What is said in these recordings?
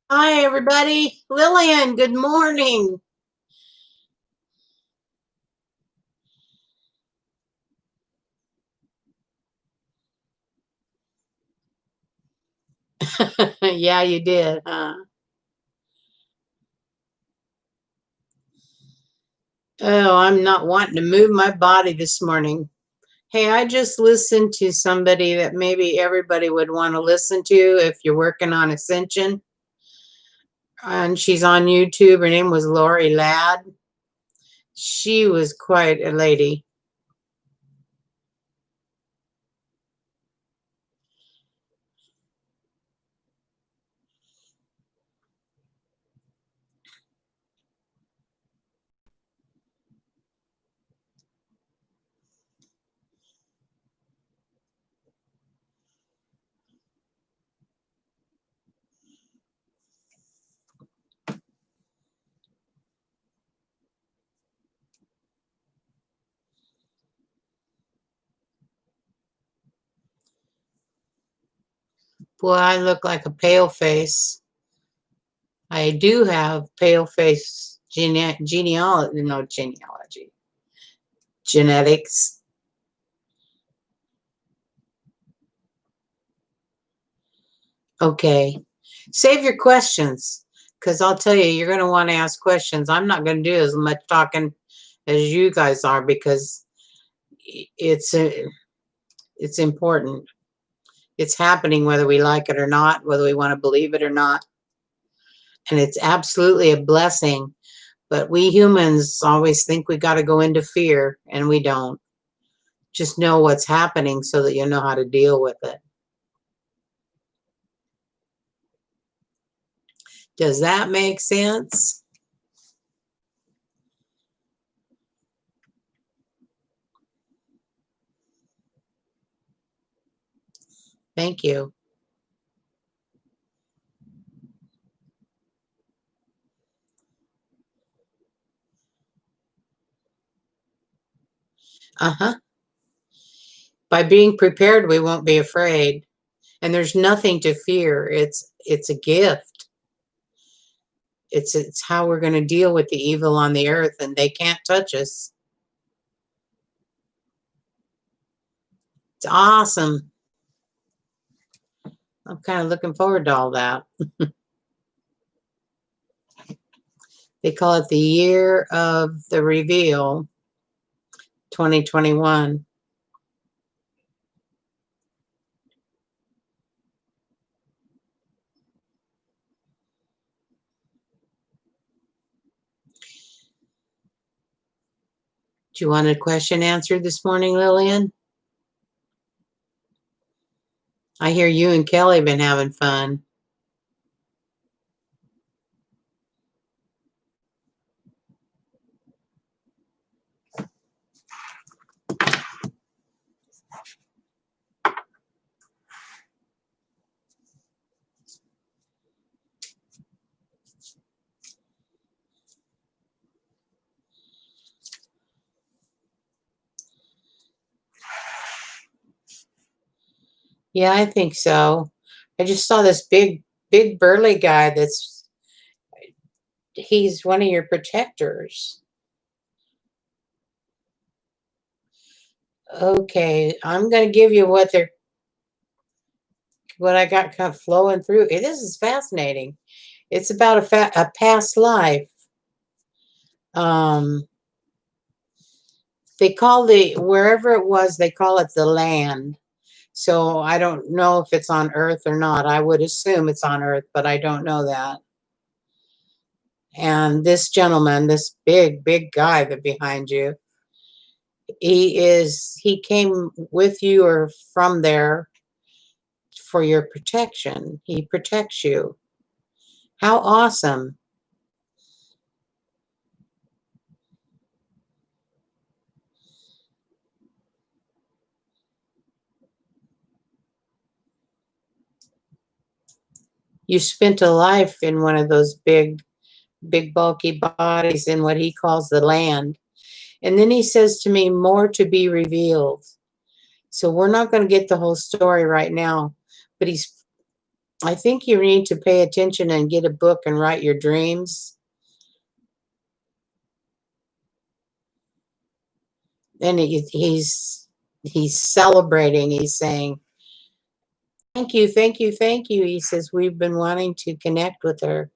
Hi, everybody. Lillian, good morning. Yeah, you did, huh? Oh, I'm not wanting to move my body this morning. Hey, I just listened to somebody that maybe everybody would want to listen to if you're working on Ascension. And she's on YouTube. Her name was Lori Ladd. She was quite a lady. Boy, I look like a pale face. I do have pale face genealogy, no genealogy, genetics. Okay. Save your questions because I'll tell you, you're going to want to ask questions. I'm not going to do as much talking as you guys are because it's it's important. It's happening whether we like it or not, whether we want to believe it or not. And it's absolutely a blessing. But we humans always think we got to go into fear, and we don't. Just know what's happening so that you know how to deal with it. Does that make sense? Thank you. Uh huh. By being prepared, we won't be afraid. And there's nothing to fear. It's a gift. It's how we're going to deal with the evil on the earth, and they can't touch us. It's awesome. I'm kind of looking forward to all that. They call it the year of the reveal, 2021. Do you want a question answered this morning, Lillian? I hear you and Kelly been having fun. Yeah, I think so. I just saw this big burly guy he's one of your protectors. Okay, I'm going to give you what I got kind of flowing through. This is fascinating. It's about a past life. Um, they call wherever it was, they call it the land. So I don't know if it's on Earth or not. I would assume it's on Earth, but I don't know that. And this gentleman, this big guy that behind you, he came with you or from there for your protection. He protects you. How awesome. You spent a life in one of those big bulky bodies in what he calls the land. And then he says to me, more to be revealed. So we're not going to get the whole story right now, but I think you need to pay attention and get a book and write your dreams. And he's celebrating. He's saying, "Thank you, thank you, thank you." He says, "We've been wanting to connect with her."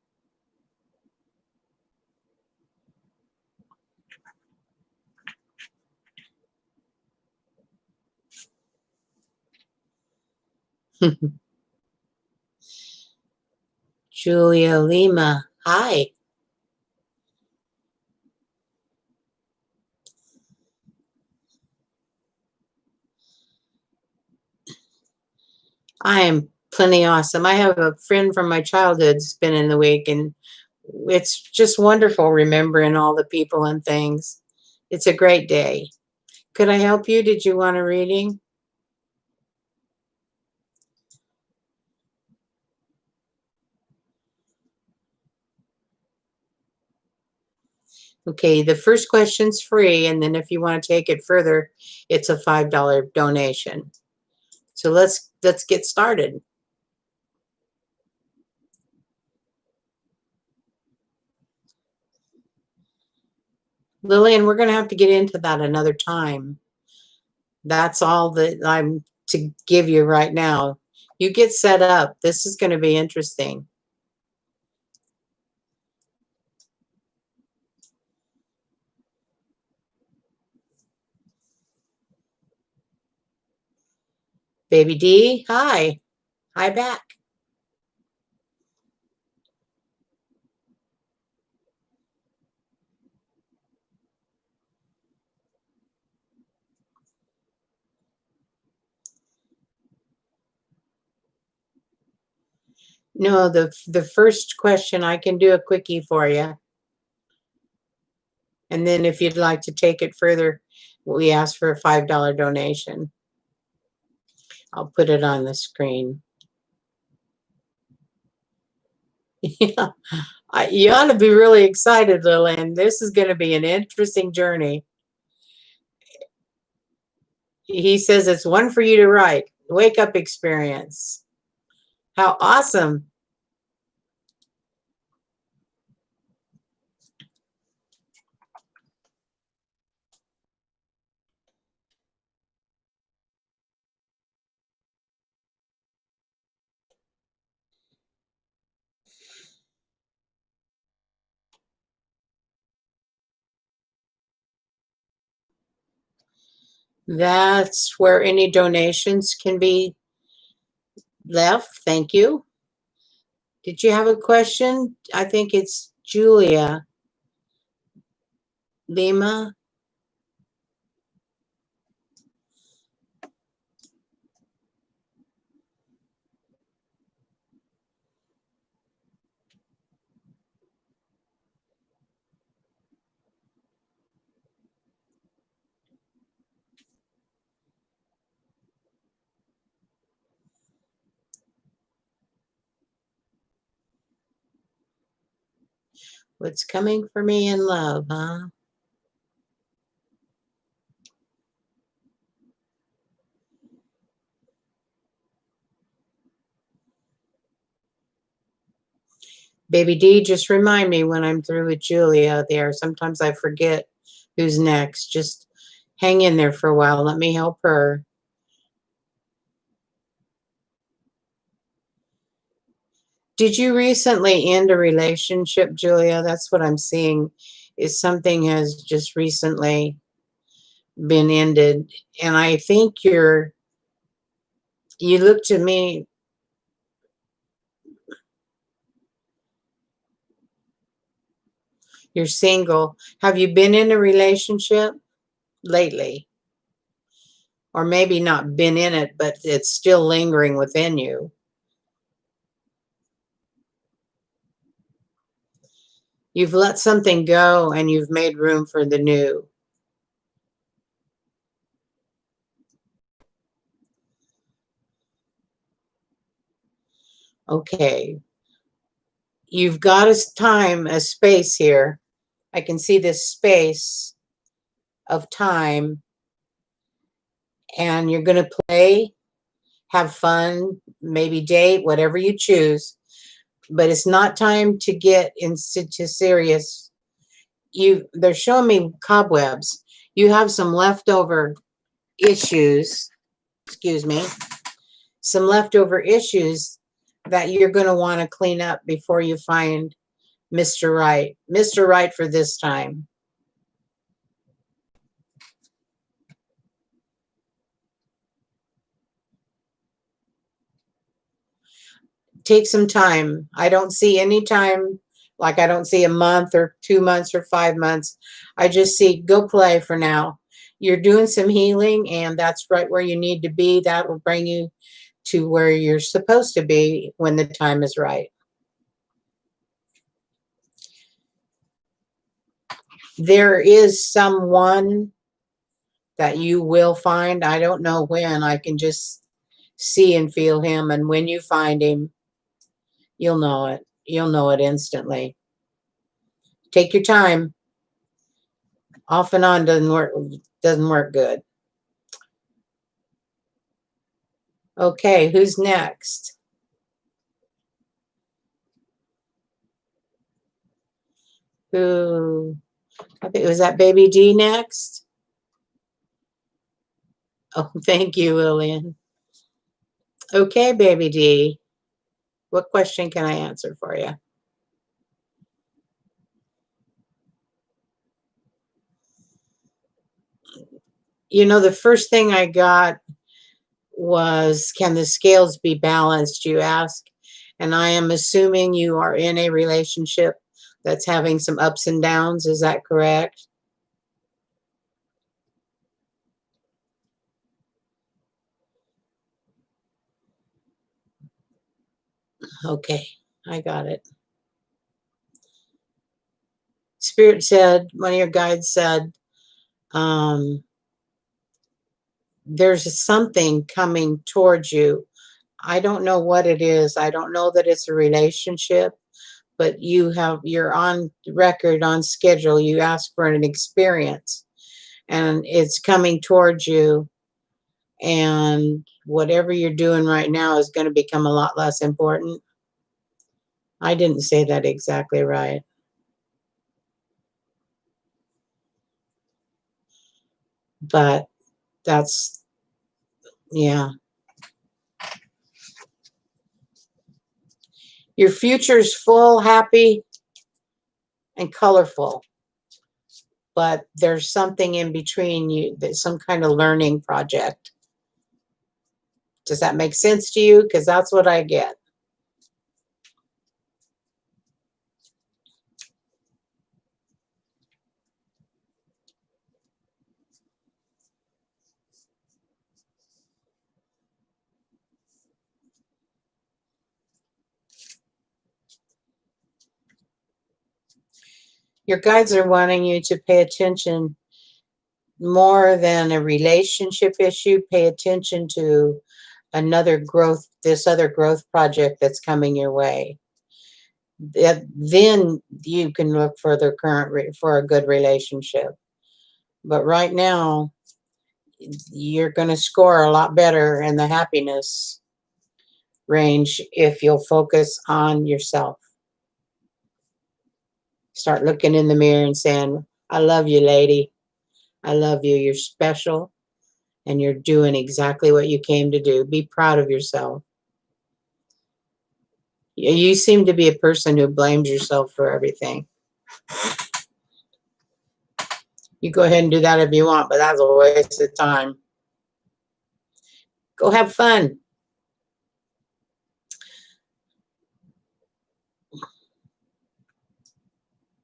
Julia Lima, hi. I am plenty awesome. I have a friend from my childhood spending the week, and it's just wonderful remembering all the people and things. It's a great day. Could I help you? Did you want a reading? Okay, the first question's free, and then if you want to take it further, it's a $5 donation. So let's get started. Lillian, we're going to have to get into that another time. That's all that I'm to give you right now. You get set up. This is going to be interesting. Baby D, hi. Hi back. No, the first question, I can do a quickie for you. And then if you'd like to take it further, we ask for a $5 donation. I'll put it on the screen. Yeah, you ought to be really excited, Lillian. This is going to be an interesting journey. He says it's one for you to write. Wake up experience. How awesome. That's where any donations can be left. Thank you. Did you have a question? I think it's Julia Lima. What's coming for me in love, huh? Baby D, just remind me when I'm through with Julia there. Sometimes I forget who's next. Just hang in there for a while. Let me help her. Did you recently end a relationship, Julia? That's what I'm seeing, is something has just recently been ended. And I think you look to me, you're single. Have you been in a relationship lately? Or maybe not been in it, but it's still lingering within you. You've let something go and you've made room for the new. Okay. You've got a space here. I can see this space of time, and you're going to play. have fun, maybe date, whatever you choose. But it's not time to get into serious. They're showing me cobwebs. You have some leftover issues, excuse me, some leftover issues that you're going to want to clean up before you find Mr. Right. Mr. Right for this time. Take some time. I don't see any time, like I don't see a month or 2 months or 5 months. I just see go play for now. You're doing some healing, and that's right where you need to be. That will bring you to where you're supposed to be when the time is right. There is someone that you will find. I don't know when. I can just see and feel him, and when you find him, you'll know it. You'll know it instantly. Take your time. Off and on doesn't work good. Okay, who's next? Who? I think was that Baby D next? Oh, thank you, Lillian. Okay, Baby D. What question can I answer for you? You know, the first thing I got was, can the scales be balanced, you ask? And I am assuming you are in a relationship that's having some ups and downs. Is that correct? Okay, I got it. Spirit said, one of your guides said, um, there's something coming towards you. I don't know what it is. I don't know that it's a relationship, but you're on record, on schedule. You ask for an experience, and it's coming towards you. And whatever you're doing right now is going to become a lot less important. I didn't say that exactly right, but that's, yeah. Your future's full, happy, and colorful, but there's something in between you, there's some kind of learning project. Does that make sense to you? Because that's what I get. Your guides are wanting you to pay attention more than a relationship issue. Pay attention to this other growth project that's coming your way. Then you can look for the for a good relationship. But right now, you're going to score a lot better in the happiness range if you'll focus on yourself. Start looking in the mirror and saying, I love you, lady. I love you. You're special, and you're doing exactly what you came to do. Be proud of yourself. You seem to be a person who blames yourself for everything. You go ahead and do that if you want, but that's a waste of time. Go have fun.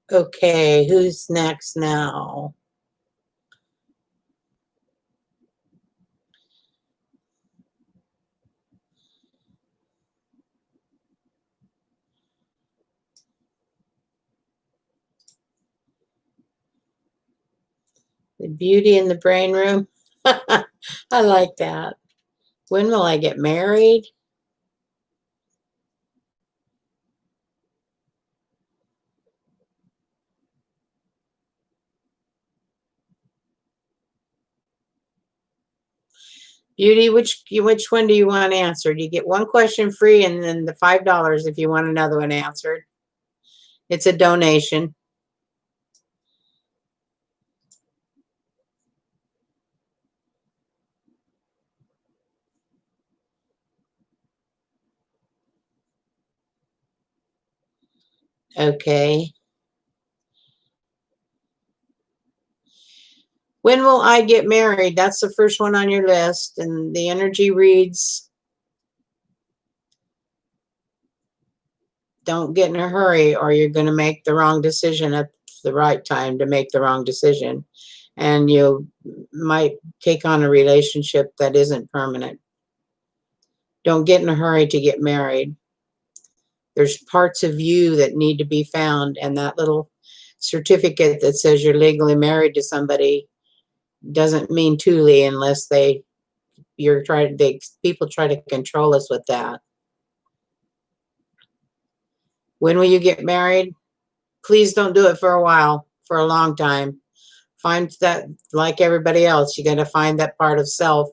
Okay, who's next now? The beauty in the brain room. I like that. When will I get married? Beauty, which one do you want answered? You get one question free and then the $5 if you want another one answered. It's a donation. Okay. When will I get married? That's the first one on your list. And the energy reads, don't get in a hurry or you're going to make the wrong decision at the right time to make the wrong decision. And you might take on a relationship that isn't permanent. Don't get in a hurry to get married. There's parts of you that need to be found, and that little certificate that says you're legally married to somebody doesn't mean truly unless people try to control us with that. When will you get married? Please don't do it for a while, for a long time. Find that, like everybody else, you got to find that part of self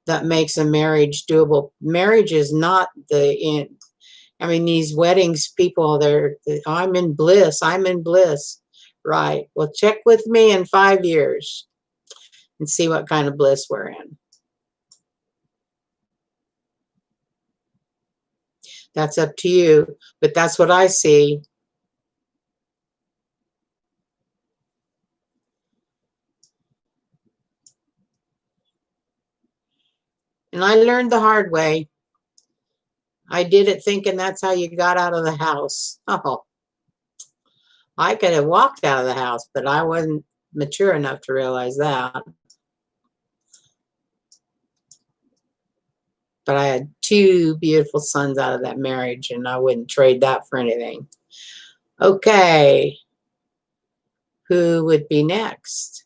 that makes a marriage doable. Marriage is not the end. I mean, these weddings, people, I'm in bliss. I'm in bliss. Right. Well, check with me in 5 years and see what kind of bliss we're in. That's up to you, but that's what I see. And I learned the hard way. I did it thinking that's how you got out of the house. Oh, I could have walked out of the house, but I wasn't mature enough to realize that. But I had 2 beautiful sons out of that marriage, and I wouldn't trade that for anything. Okay. Who would be next?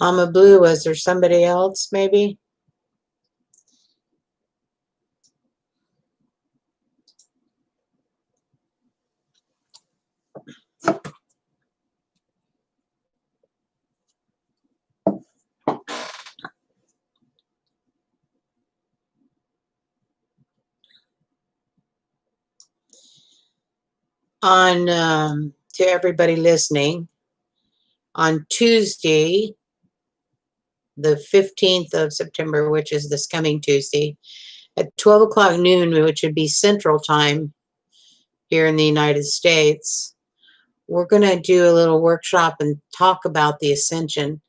Mama Blue, was there somebody else maybe? To everybody listening, on Tuesday, the 15th of September, which is this coming Tuesday, at 12 o'clock noon, which would be Central Time here in the United States, we're going to do a little workshop and talk about the ascension.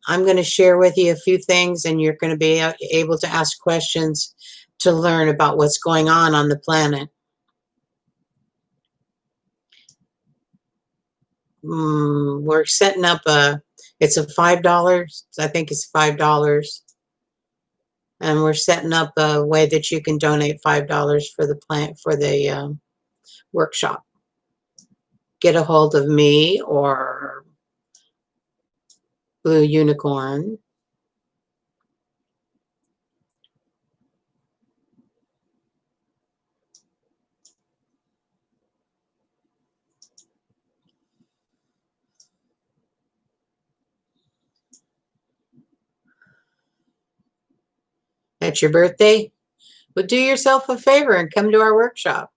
I'm going to share with you a few things, and you're going to be able to ask questions to learn about what's going on the planet. We're setting up it's a $5. I think it's $5. And we're setting up a way that you can donate $5 for the workshop. Get a hold of me or Blue Unicorn. That's your birthday? Well, do yourself a favor and come to our workshop.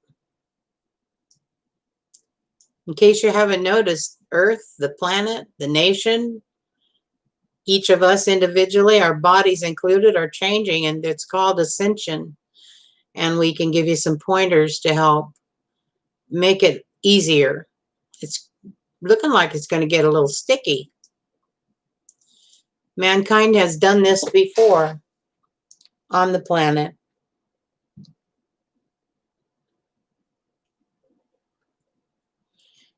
In case you haven't noticed, Earth, the planet, the nation, each of us individually, our bodies included, are changing, and it's called ascension. And we can give you some pointers to help make it easier. It's looking like it's going to get a little sticky. Mankind has done this before on the planet.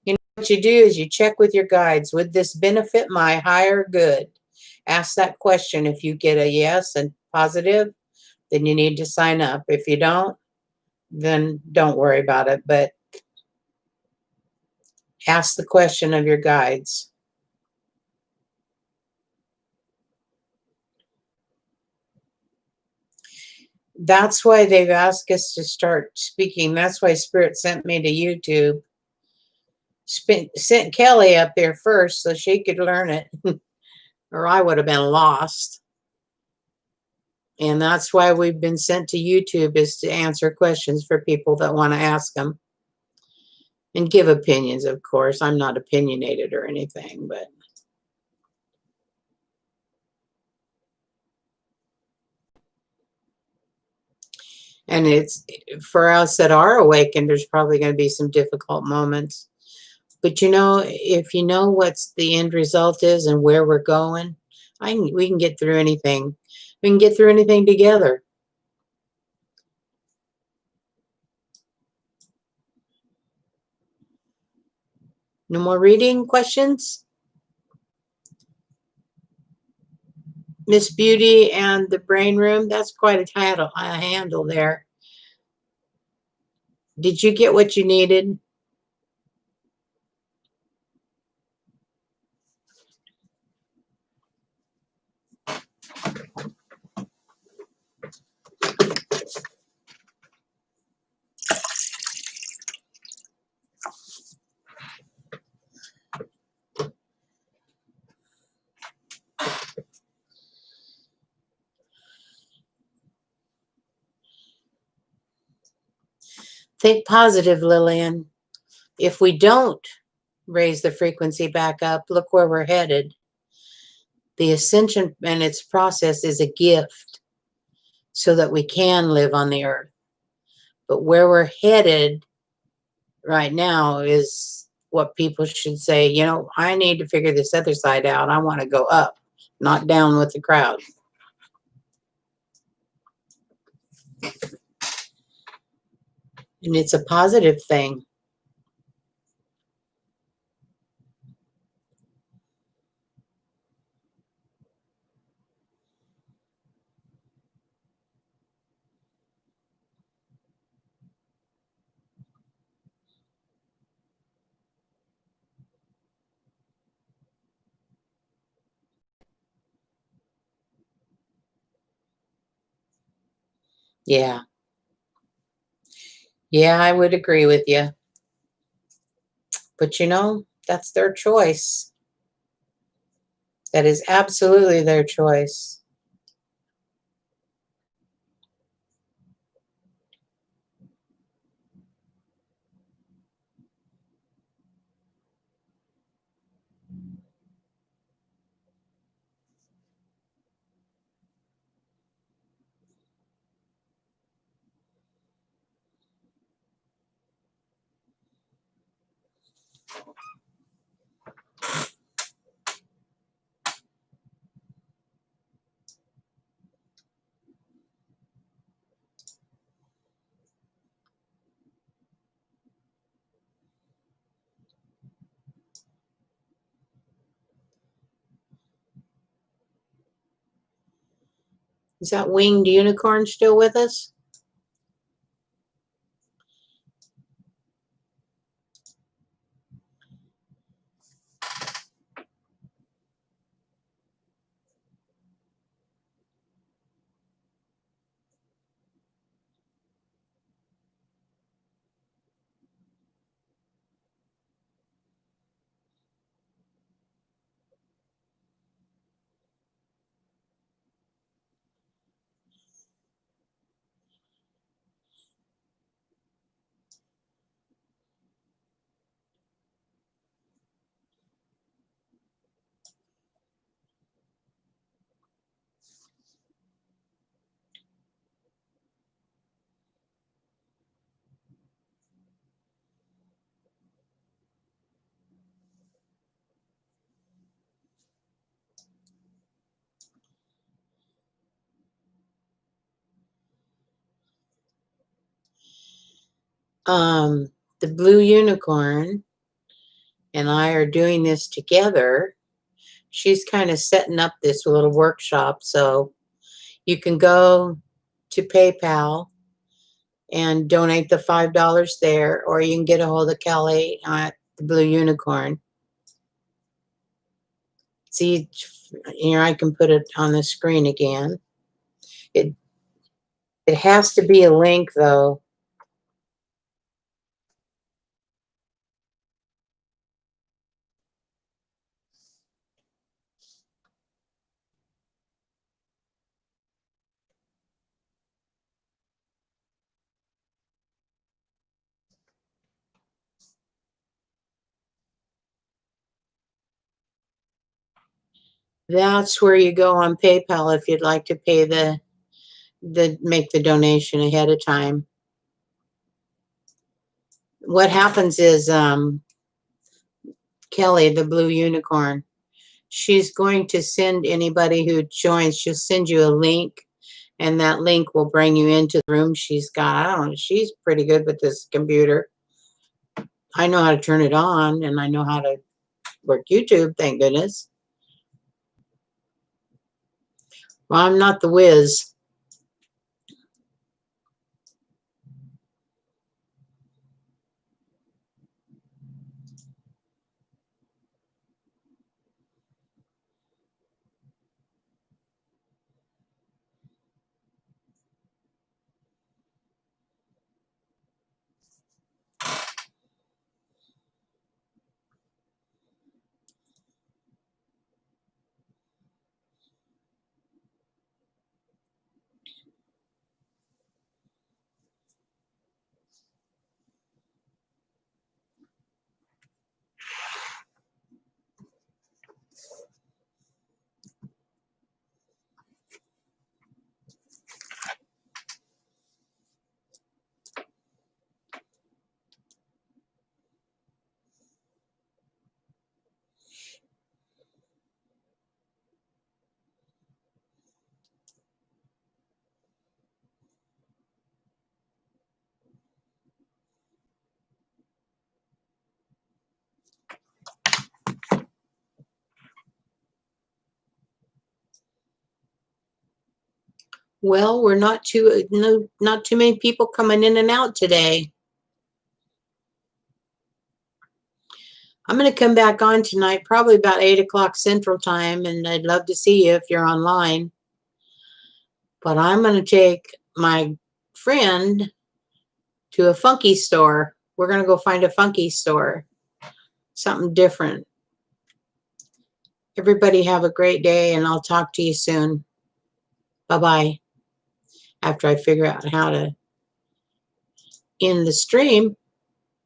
You know what you do is you check with your guides. Would this benefit my higher good? Ask that question. If you get a yes and positive, then you need to sign up. If you don't, then don't worry about it. But ask the question of your guides. That's why they've asked us to start speaking. That's why Spirit sent me to YouTube. Sent Kelly up there first so she could learn it, or I would have been lost. And that's why we've been sent to YouTube, is to answer questions for people that want to ask them. And give opinions, of course. I'm not opinionated or anything, but and it's for us that are awakened, there's probably going to be some difficult moments. But you know, if you know what's the end result is and where we're going, we can get through anything. We can get through anything together. No more reading questions? Miss Beauty and the Brain Room, that's quite a handle there. Did you get what you needed? Think positive, Lillian. If we don't raise the frequency back up, look where we're headed. The ascension and its process is a gift so that we can live on the earth. But where we're headed right now is what people should say, you know, I need to figure this other side out. I want to go up, not down with the crowd. And it's a positive thing. Yeah. Yeah, I would agree with you. But you know, that's their choice. That is absolutely their choice. Is that winged unicorn still with us? The Blue Unicorn and I are doing this together. She's kind of setting up this little workshop, so you can go to PayPal and donate the $5 there, or you can get a hold of Kelly at the Blue Unicorn. See, here I can put it on the screen again. It it has to be a link though. That's where you go on PayPal if you'd like to pay make the donation ahead of time. What happens is Kelly, the Blue Unicorn, she's going to send anybody who joins, she'll send you a link, and that link will bring you into the room she's got. I don't know, she's pretty good with this computer. I know how to turn it on, and I know how to work YouTube, thank goodness. Well, I'm not the whiz. Well, we're not too not too many people coming in and out today. I'm going to come back on tonight, probably about 8 o'clock Central Time, and I'd love to see you if you're online. But I'm going to take my friend to a funky store. We're going to go find a funky store, something different. Everybody have a great day, and I'll talk to you soon. Bye-bye. After I figure out how to end the stream.